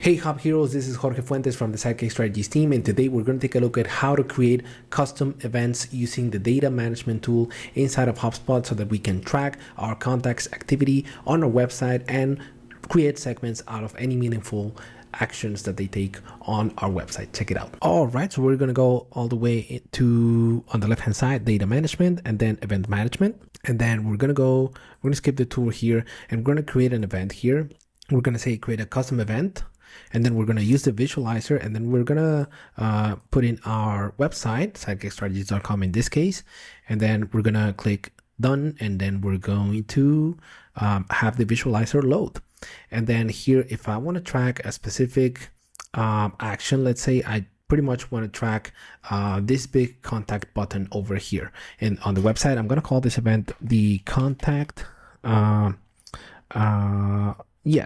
Hey Hub Heroes, this is Jorge Fuentes from the Sidekick Strategies team, and today we're going to take a look at how to create custom events using the data management tool inside of HubSpot so that we can track our contacts activity on our website and create segments out of any meaningful actions that they take on our website. Check it out. All right, so we're going to go all the way to, on the left hand side, data management and then event management. And then we're going to skip the tool here and we're going to create an event here. We're going to say create a custom event. And then we're going to use the visualizer, and then we're going to put in our website, sidekickstrategies.com in this case, and then we're going to click done, and then we're going to have the visualizer load. And then here, if I want to track a specific action, let's say I pretty much want to track this big contact button over here. And on the website, I'm going to call this event the contact,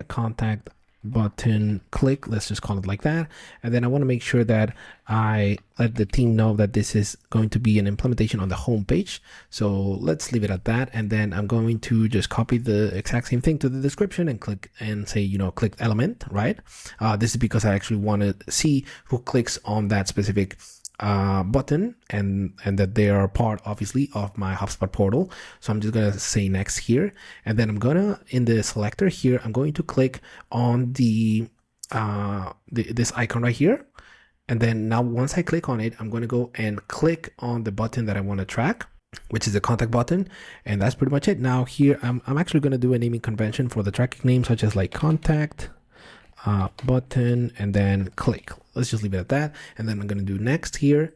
contact button click. Let's just call it like that. And then I want to make sure that I let the team know that this is going to be an implementation on the home page. So let's leave it at that. And then I'm going to just copy the exact same thing to the description and click and say, click element, right? This is because I actually want to see who clicks on that specific button and that they are part obviously of my HubSpot portal. So I'm just going to say next here, and then I'm gonna, in the selector here, I'm going to click on this icon right here. And then now once I click on it, I'm going to go and click on the button that I want to track, which is the contact button. And that's pretty much it. Now here I'm actually going to do a naming convention for the tracking name, such as like contact button and then click. Let's just leave it at that. And then I'm going to do next here,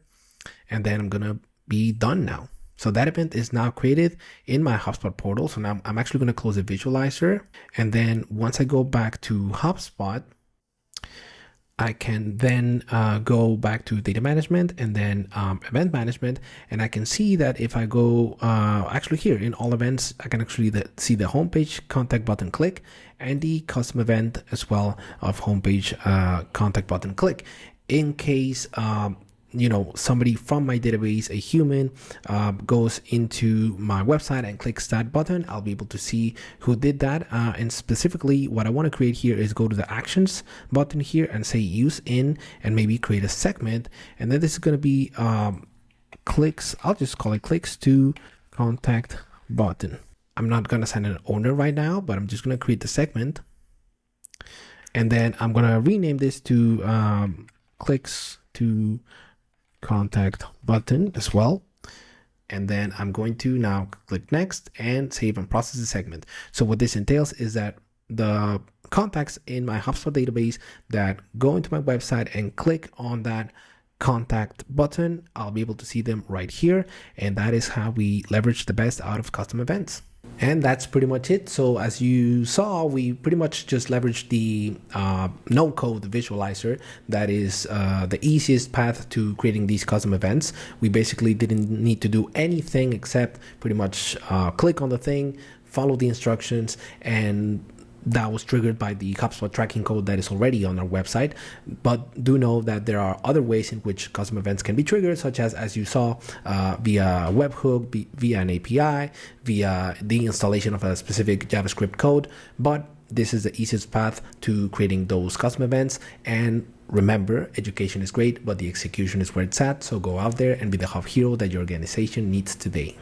and then I'm going to be done now. So that event is now created in my HubSpot portal. So now I'm actually going to close the visualizer. And then once I go back to HubSpot, I can then go back to data management and then event management. And I can see that if I go actually here in all events, I can actually see the homepage contact button click and the custom event as well of homepage contact button click. In case somebody from my database, a human, goes into my website and clicks that button, I'll be able to see who did that. And specifically what I want to create here is go to the actions button here and say use in, and maybe create a segment. And then this is going to be clicks. I'll just call it clicks to contact button. I'm not going to send an owner right now, but I'm just going to create the segment. And then I'm going to rename this to clicks to contact button as well. And then I'm going to now click next and save and process the segment. So what this entails is that the contacts in my HubSpot database that go into my website and click on that contact button, I'll be able to see them right here. And that is how we leverage the best out of custom events. And that's pretty much it. So as you saw, we pretty much just leveraged the no-code visualizer. That is the easiest path to creating these custom events. We basically didn't need to do anything except pretty much click on the thing, follow the instructions, and that was triggered by the HubSpot tracking code that is already on our website. But do know that there are other ways in which custom events can be triggered, such as you saw, via webhook, via an API, via the installation of a specific JavaScript code. But this is the easiest path to creating those custom events. And remember, education is great, but the execution is where it's at. So go out there and be the hub hero that your organization needs today.